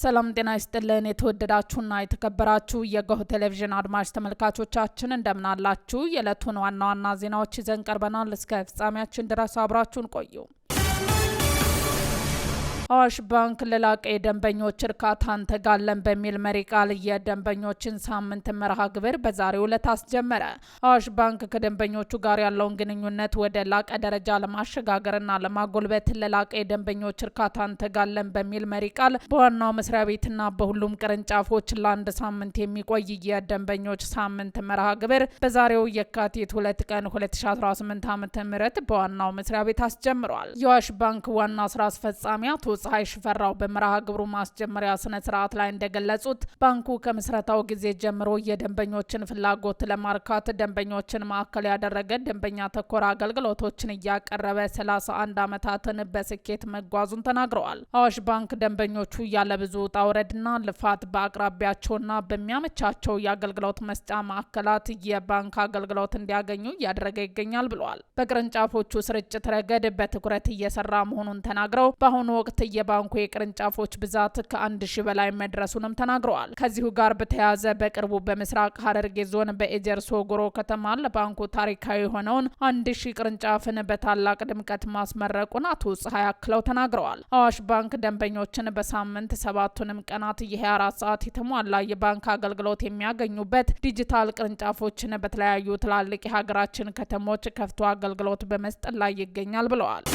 ሰላም ጤና ይስጥልን የተወደዳችሁና የተከበራችሁ የጎህ ቴሌቪዥን አድማጭ ተመልካቾቻችን እንደምን አላችሁ? የዕለቱን ዋና ዋና ዜናዎች ይዘን ቀርበናል። እስከ ፍጻሜያችን ድረስ አብራችሁን ቆዩ። አዋሽ ባንክ ለላቀ የደንበኞች እርካታን ተጋለን በሚል መሪ ቃል የደንበኞችን ሳምንት መርሃ ግብር በዛሬው ዕለት አስጀመረ። አዋሽ ባንክ ከደንበኞቹ ጋር ያለውን ግንኙነት ወደ ላቀ ደረጃ ለማሸጋገርና ለማጎልበት ለላቀ የደንበኞች እርካታን ተጋለን በሚል መሪ ቃል በዋናው መስሪያ ቤትና በሁሉም ቅርንጫፎች ለአንድ ሳምንት የሚቆይ የደንበኞች ሳምንት መርሃ ግብር በዛሬው የካቲት 2 ቀን 2018 ዓ.ም በዋናው መስሪያ ቤት አስጀምሯል። የአዋሽ ባንክ ዋና ስራ አስፈጻሚ አቶ ፀሐይ ሽፈራው በመርሃ ግብሩ ማስጀመሪያ ስነ ስርዓት ላይ እንደገለጹት ባንኩ ከምስረታው ጊዜ ጀምሮ የደንበኞችን ፍላጎት ለማርካት ደንበኞችን ማዕከል ያደረገ ደንበኛ ተኮር አገልግሎቶችን እያቀረበ 31 ዓመታትን በስኬት መጓዙን ተናግረዋል። አዋሽ ባንክ ደንበኞቹ ያለ ብዙ ውጣ ውረድና ልፋት በአቅራቢያቸውና በሚያመቻቸው የአገልግሎት መስጫ ማዕከላት የባንክ አገልግሎት እንዲያገኙ እያደረገ ይገኛል ብለዋል። በቅርንጫፎቹ ስርጭት ረገድ በትኩረት እየሰራ መሆኑን ተናግረው በአሁኑ ወቅት የባንኩ የቅርንጫፎች ብዛት ከ1000 በላይ መድረሱንም ተናግረዋል። ከዚሁ ጋር በተያያዘ በቅርቡ በምስራቅ ሐረርጌ ዞን በኤጀርሶ ጎሮ ከተማ ለባንኩ ታሪካዊ የሆነውን 1000 ቅርንጫፍን በታላቅ ድምቀት ማስመረቁን አቶ ፀሐይ አክለው ተናግረዋል። አዋሽ ባንክ ደንበኞችን በሳምንት 7ቱንም ቀናት የ24 ሰዓት የተሟላ የባንክ አገልግሎት የሚያገኙበት ዲጂታል ቅርንጫፎችን በተለያዩ ትላልቅ የሀገራችን ከተሞች ከፍቶ አገልግሎት በመስጠት ላይ ይገኛል ብለዋል።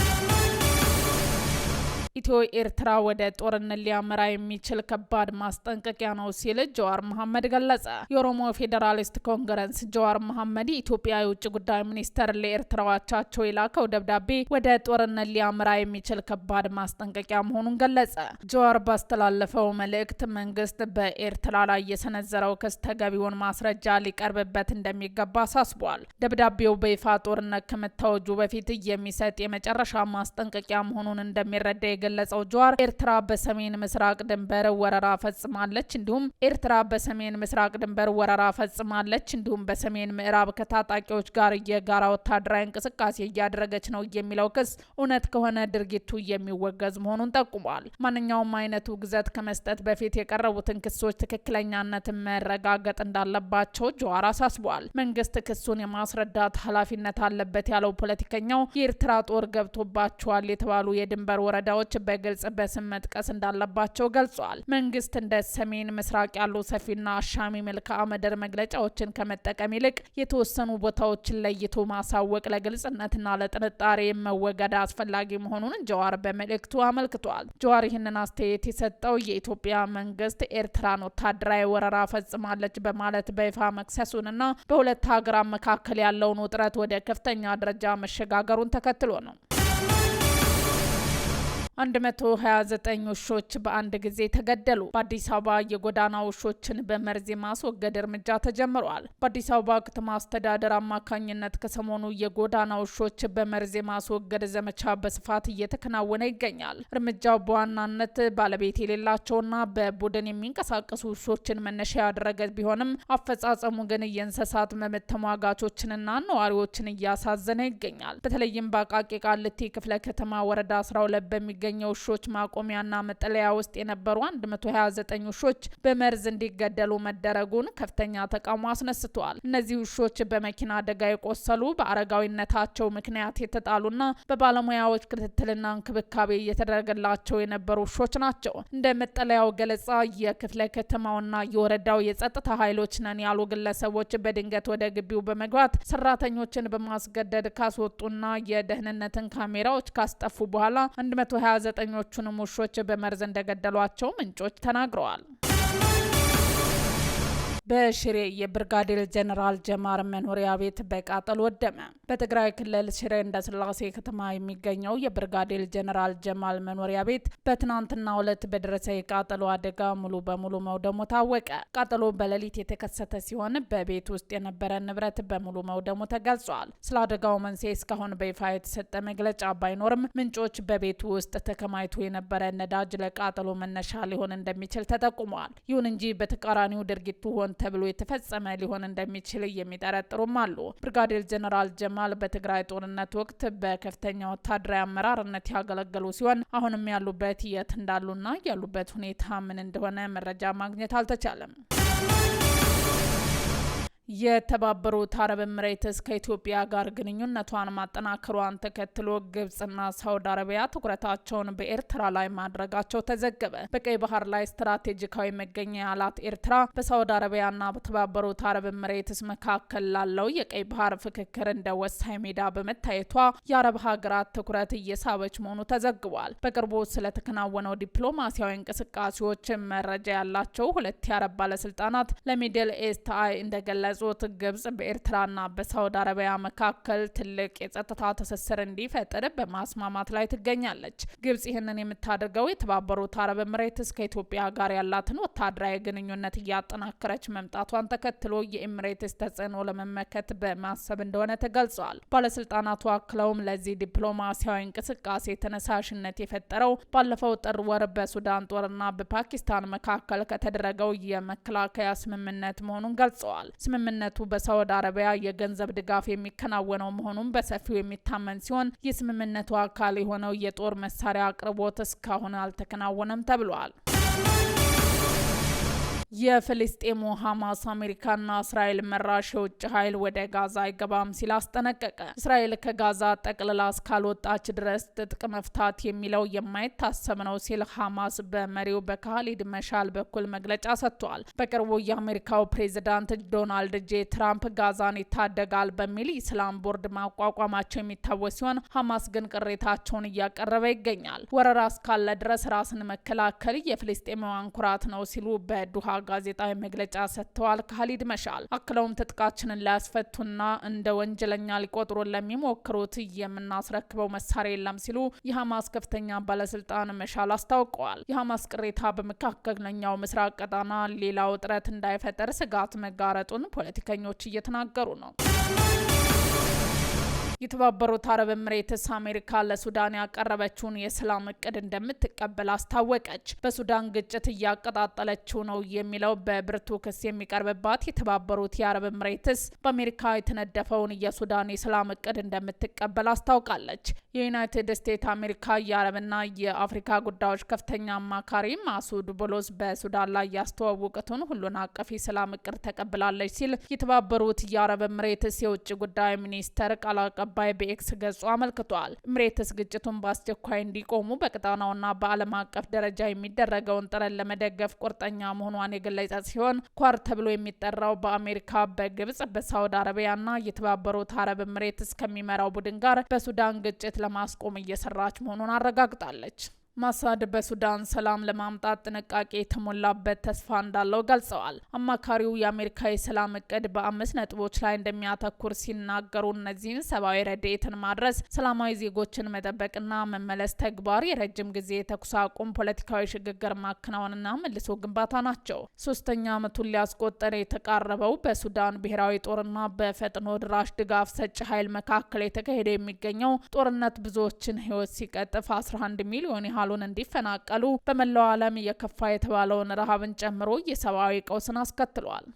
ኢትዮ ኤርትራ ወደ ጦርነት ሊያመራ የሚችል ከባድ ማስጠንቀቂያ ነው ሲል ጀዋር መሐመድ ገለጸ። የኦሮሞ ፌዴራሊስት ኮንግረስ ጀዋር መሐመድ የኢትዮጵያ የውጭ ጉዳይ ሚኒስተር ለኤርትራ አቻቸው የላከው ደብዳቤ ወደ ጦርነት ሊያመራ የሚችል ከባድ ማስጠንቀቂያ መሆኑን ገለጸ። ጀዋር ባስተላለፈው መልእክት መንግስት በኤርትራ ላይ የሰነዘረው ክስ ተገቢውን ማስረጃ ሊቀርብበት እንደሚገባ አሳስቧል። ደብዳቤው በይፋ ጦርነት ከመታወጁ በፊት የሚሰጥ የመጨረሻ ማስጠንቀቂያ መሆኑን እንደሚረዳ የገለጸው ጀዋር ኤርትራ በሰሜን ምስራቅ ድንበር ወረራ ፈጽማለች እንዲሁም በሰሜን ምዕራብ ከታጣቂዎች ጋር የጋራ ወታደራዊ እንቅስቃሴ እያደረገች ነው የሚለው ክስ እውነት ከሆነ ድርጊቱ የሚወገዝ መሆኑን ጠቁሟል። ማንኛውም አይነቱ ግዘት ከመስጠት በፊት የቀረቡትን ክሶች ትክክለኛነት መረጋገጥ እንዳለባቸው ጀዋር አሳስቧል። መንግስት ክሱን የማስረዳት ኃላፊነት አለበት ያለው ፖለቲከኛው የኤርትራ ጦር ገብቶባቸዋል የተባሉ የድንበር ወረዳዎች በግልጽ በስም መጥቀስ እንዳለባቸው ገልጿል። መንግስት እንደ ሰሜን ምስራቅ ያሉ ሰፊና አሻሚ መልክዓ ምድር መግለጫዎችን ከመጠቀም ይልቅ የተወሰኑ ቦታዎችን ለይቶ ማሳወቅ ለግልጽነትና ለጥንጣሬ መወገድ አስፈላጊ መሆኑን ጀዋር በመልእክቱ አመልክቷል። ጀዋር ይህንን አስተያየት የሰጠው የኢትዮጵያ መንግስት ኤርትራን ወታደራዊ ወረራ ፈጽማለች በማለት በይፋ መክሰሱንና በሁለት ሀገራት መካከል ያለውን ውጥረት ወደ ከፍተኛ ደረጃ መሸጋገሩን ተከትሎ ነው። 129 ውሾች በአንድ ጊዜ ተገደሉ። በአዲስ አበባ የጎዳና ውሾችን በመርዝ የማስወገድ እርምጃ ተጀምሯል። በአዲስ አበባ ከተማ አስተዳደር አማካኝነት ከሰሞኑ የጎዳና ውሾች በመርዝ የማስወገድ ዘመቻ በስፋት እየተከናወነ ይገኛል። እርምጃው በዋናነት ባለቤት የሌላቸውና በቡድን የሚንቀሳቀሱ ውሾችን መነሻ ያደረገ ቢሆንም አፈጻጸሙ ግን የእንስሳት መብት ተሟጋቾችንና ነዋሪዎችን እያሳዘነ ይገኛል። በተለይም በአቃቂ ቃሊቲ ክፍለ ከተማ ወረዳ 12 በሚገ ውሾች ማቆሚያና መጠለያ ውስጥ የነበሩ 129 ውሾች በመርዝ እንዲገደሉ መደረጉን ከፍተኛ ተቃውሞ አስነስተዋል። እነዚህ ውሾች በመኪና አደጋ የቆሰሉ በአረጋዊነታቸው ምክንያት የተጣሉና በባለሙያዎች ክትትልና እንክብካቤ እየተደረገላቸው የነበሩ ውሾች ናቸው። እንደ መጠለያው ገለጻ የክፍለ ከተማውና የወረዳው የጸጥታ ኃይሎች ነን ያሉ ግለሰቦች በድንገት ወደ ግቢው በመግባት ሰራተኞችን በማስገደድ ካስወጡና የደህንነትን ካሜራዎች ካስጠፉ በኋላ 129ኞቹንም ውሾች በመርዝ እንደገደሏቸው ምንጮች ተናግረዋል። በሽሬ የብርጋዴር ጀነራል ጀማር መኖሪያ ቤት በቃጠሎ ወደመ። በትግራይ ክልል ሽሬ እንዳስላሴ ከተማ የሚገኘው የብርጋዴር ጀነራል ጀማል መኖሪያ ቤት በትናንትናው ዕለት በደረሰ የቃጠሎ አደጋ ሙሉ በሙሉ መውደሙ ታወቀ። ቃጠሎ በሌሊት የተከሰተ ሲሆን በቤት ውስጥ የነበረ ንብረት በሙሉ መውደሙ ተገልጿል። ስለ አደጋው መንስኤ እስካሁን በይፋ የተሰጠ መግለጫ ባይኖርም ምንጮች በቤቱ ውስጥ ተከማችቶ የነበረ ነዳጅ ለቃጠሎ መነሻ ሊሆን እንደሚችል ተጠቁመዋል። ይሁን እንጂ በተቃራኒው ድርጊቱ ሆን ተብሎ የተፈጸመ ሊሆን እንደሚችል የሚጠረጥሩም አሉ። ብርጋዴር ጀነራል ጀማል በትግራይ ጦርነት ወቅት በከፍተኛ ወታደራዊ አመራርነት ያገለገሉ ሲሆን አሁንም ያሉበት የት እንዳሉና ያሉበት ሁኔታ ምን እንደሆነ መረጃ ማግኘት አልተቻለም። የተባበሩት አረብ ኤምሬትስ ከኢትዮጵያ ጋር ግንኙነቷን ማጠናከሯን ተከትሎ ግብጽና ሳውዲ አረቢያ ትኩረታቸውን በኤርትራ ላይ ማድረጋቸው ተዘገበ። በቀይ ባህር ላይ ስትራቴጂካዊ መገኛ ያላት ኤርትራ በሳውዲ አረቢያና በተባበሩት አረብ ኤምሬትስ መካከል ላለው የቀይ ባህር ፍክክር እንደ ወሳኝ ሜዳ በመታየቷ የአረብ ሀገራት ትኩረት እየሳበች መሆኑ ተዘግቧል። በቅርቡ ስለተከናወነው ዲፕሎማሲያዊ እንቅስቃሴዎች መረጃ ያላቸው ሁለት የአረብ ባለስልጣናት ለሚድል ኢስት አይ እንደገለጹ ግብጽ በኤርትራና በሳውዲ አረቢያ መካከል ትልቅ የጸጥታ ትስስር እንዲፈጠር በማስማማት ላይ ትገኛለች። ግብጽ ይህንን የምታደርገው የተባበሩት አረብ ኤምሬትስ ከኢትዮጵያ ጋር ያላትን ወታደራዊ ግንኙነት እያጠናከረች መምጣቷን ተከትሎ የኤምሬትስ ተጽዕኖ ለመመከት በማሰብ እንደሆነ ተገልጿል። ባለስልጣናቱ አክለውም ለዚህ ዲፕሎማሲያዊ እንቅስቃሴ ተነሳሽነት የፈጠረው ባለፈው ጥር ወር በሱዳን ጦርና በፓኪስታን መካከል ከተደረገው የመከላከያ ስምምነት መሆኑን ገልጸዋል። ስምምነቱ በሳውዲ አረቢያ የገንዘብ ድጋፍ የሚከናወነው መሆኑን በሰፊው የሚታመን ሲሆን የስምምነቱ አካል የሆነው የጦር መሳሪያ አቅርቦት እስካሁን አልተከናወነም ተብሏል። የፍልስጤሙ ሐማስ አሜሪካና እስራኤል መራሽ የውጭ ኃይል ወደ ጋዛ አይገባም ሲል አስጠነቀቀ። እስራኤል ከጋዛ ጠቅልላ እስካልወጣች ድረስ ትጥቅ መፍታት የሚለው የማይታሰብ ነው ሲል ሐማስ በመሪው በካሊድ መሻል በኩል መግለጫ ሰጥቷል። በቅርቡ የአሜሪካው ፕሬዚዳንት ዶናልድ ጄ ትራምፕ ጋዛን ይታደጋል በሚል ኢስላም ቦርድ ማቋቋማቸው የሚታወስ ሲሆን ሐማስ ግን ቅሬታቸውን እያቀረበ ይገኛል። ወረራ እስካለ ድረስ ራስን መከላከል የፍልስጤማውያን ኩራት ነው ሲሉ በዱሃ ጋዜጣዊ መግለጫ ሰጥተዋል። ካሊድ መሻል አክለውም ትጥቃችንን ሊያስፈቱና እንደ ወንጀለኛ ሊቆጥሩን ለሚሞክሩት የምናስረክበው መሳሪያ የለም ሲሉ የሐማስ ከፍተኛ ባለስልጣን መሻል አስታውቀዋል። የሐማስ ቅሬታ በመካከለኛው ምስራቅ ቀጣና ሌላ ውጥረት እንዳይፈጠር ስጋት መጋረጡን ፖለቲከኞች እየተናገሩ ነው። የተባበሩት አረብ ኤምሬትስ አሜሪካ ለሱዳን ያቀረበችውን የሰላም እቅድ እንደምትቀበል አስታወቀች። በሱዳን ግጭት እያቀጣጠለችው ነው የሚለው በብርቱ ክስ የሚቀርብባት የተባበሩት የአረብ ኤምሬትስ በአሜሪካ የተነደፈውን የሱዳን የሰላም እቅድ እንደምትቀበል አስታውቃለች። የዩናይትድ ስቴትስ አሜሪካ የአረብና የአፍሪካ ጉዳዮች ከፍተኛ አማካሪ ማሱድ ቦሎስ በሱዳን ላይ ያስተዋወቁትን ሁሉን አቀፍ የሰላም እቅድ ተቀብላለች ሲል የተባበሩት የአረብ ኤምሬትስ የውጭ ጉዳይ ሚኒስተር ቃል ባይ በኤክስ ገጹ አመልክቷል። ኤምሬትስ ግጭቱን በአስቸኳይ እንዲቆሙ በቀጣናውና በዓለም አቀፍ ደረጃ የሚደረገውን ጥረት ለመደገፍ ቁርጠኛ መሆኗን የገለጸ ሲሆን ኳር ተብሎ የሚጠራው በአሜሪካ፣ በግብጽ፣ በሳውዲ አረቢያና የተባበሩት አረብ ኤምሬትስ ከሚመራው ቡድን ጋር በሱዳን ግጭት ለማስቆም እየሰራች መሆኑን አረጋግጣለች። ማሳድ በሱዳን ሰላም ለማምጣት ጥንቃቄ የተሞላበት ተስፋ እንዳለው ገልጸዋል። አማካሪው የአሜሪካ የሰላም እቅድ በ5 ነጥቦች ላይ እንደሚያተኩር ሲናገሩ እነዚህን ሰብአዊ ረድኤትን ማድረስ፣ ሰላማዊ ዜጎችን መጠበቅና መመለስ ተግባር፣ የረጅም ጊዜ ተኩስ አቁም፣ ፖለቲካዊ ሽግግር ማከናወንና መልሶ ግንባታ ናቸው። 3ኛ ዓመቱን ሊያስቆጠር የተቃረበው በሱዳን ብሔራዊ ጦርና በፈጥኖ ድራሽ ድጋፍ ሰጪ ኃይል መካከል የተካሄደ የሚገኘው ጦርነት ብዙዎችን ሕይወት ሲቀጥፍ 11 ሚሊዮን ያህል እንዲፈናቀሉ በመላው ዓለም የከፋ የተባለውን ረሃብን ጨምሮ የሰብአዊ ቀውስን አስከትሏል።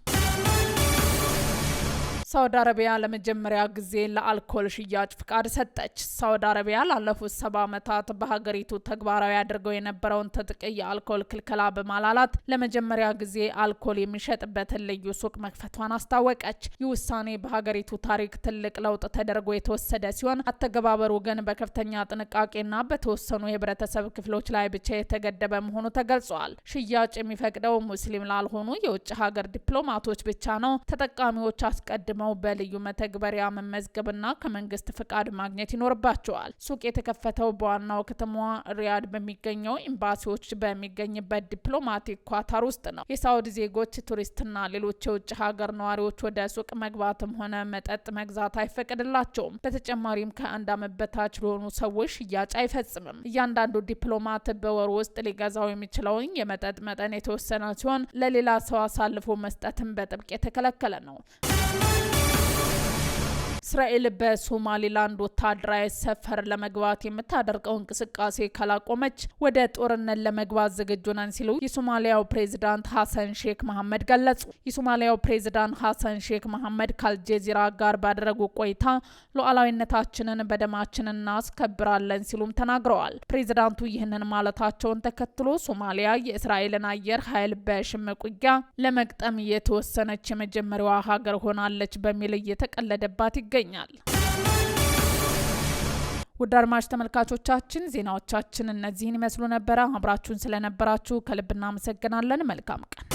ሳውዲ አረቢያ ለመጀመሪያ ጊዜ ለአልኮል ሽያጭ ፍቃድ ሰጠች። ሳውዲ አረቢያ ላለፉት 70 ዓመታት በሀገሪቱ ተግባራዊ አድርገው የነበረውን ጥብቅ የአልኮል ክልከላ በማላላት ለመጀመሪያ ጊዜ አልኮል የሚሸጥበትን ልዩ ሱቅ መክፈቷን አስታወቀች። ይህ ውሳኔ በሀገሪቱ ታሪክ ትልቅ ለውጥ ተደርጎ የተወሰደ ሲሆን አተገባበሩ ግን በከፍተኛ ጥንቃቄና በተወሰኑ የህብረተሰብ ክፍሎች ላይ ብቻ የተገደበ መሆኑ ተገልጿል። ሽያጭ የሚፈቅደው ሙስሊም ላልሆኑ የውጭ ሀገር ዲፕሎማቶች ብቻ ነው። ተጠቃሚዎች አስቀድመው በልዩ መተግበሪያ መመዝገብና ከመንግስት ፍቃድ ማግኘት ይኖርባቸዋል። ሱቅ የተከፈተው በዋናው ከተማዋ ሪያድ በሚገኘው ኤምባሲዎች በሚገኝበት ዲፕሎማቲክ ኳታር ውስጥ ነው። የሳውዲ ዜጎች፣ ቱሪስትና ሌሎች የውጭ ሀገር ነዋሪዎች ወደ ሱቅ መግባትም ሆነ መጠጥ መግዛት አይፈቀድላቸውም። በተጨማሪም ከ1 ዓመት በታች ለሆኑ ሰዎች ሽያጭ አይፈጽምም። እያንዳንዱ ዲፕሎማት በወር ውስጥ ሊገዛው የሚችለውን የመጠጥ መጠን የተወሰነ ሲሆን ለሌላ ሰው አሳልፎ መስጠትም በጥብቅ የተከለከለ ነው። እስራኤል በሶማሊላንድ ወታደራዊ ሰፈር ለመግባት የምታደርገው እንቅስቃሴ ካላቆመች ወደ ጦርነት ለመግባት ዝግጁ ነን ሲሉ የሶማሊያው ፕሬዝዳንት ሐሰን ሼክ መሐመድ ገለጹ። የሶማሊያው ፕሬዝዳንት ሐሰን ሼክ መሐመድ ከአልጀዚራ ጋር ባደረጉ ቆይታ ሉዓላዊነታችንን በደማችን እናስከብራለን ሲሉም ተናግረዋል። ፕሬዝዳንቱ ይህንን ማለታቸውን ተከትሎ ሶማሊያ የእስራኤልን አየር ኃይል በሽምቅ ውጊያ ለመግጠም የተወሰነች የመጀመሪያዋ ሀገር ሆናለች በሚል እየተቀለደባት ይገኛል። ውድ አድማጭ ተመልካቾቻችን ዜናዎቻችን እነዚህን ይመስሉ ነበር። አብራችሁን ስለነበራችሁ ከልብ እናመሰግናለን። መልካም ቀን።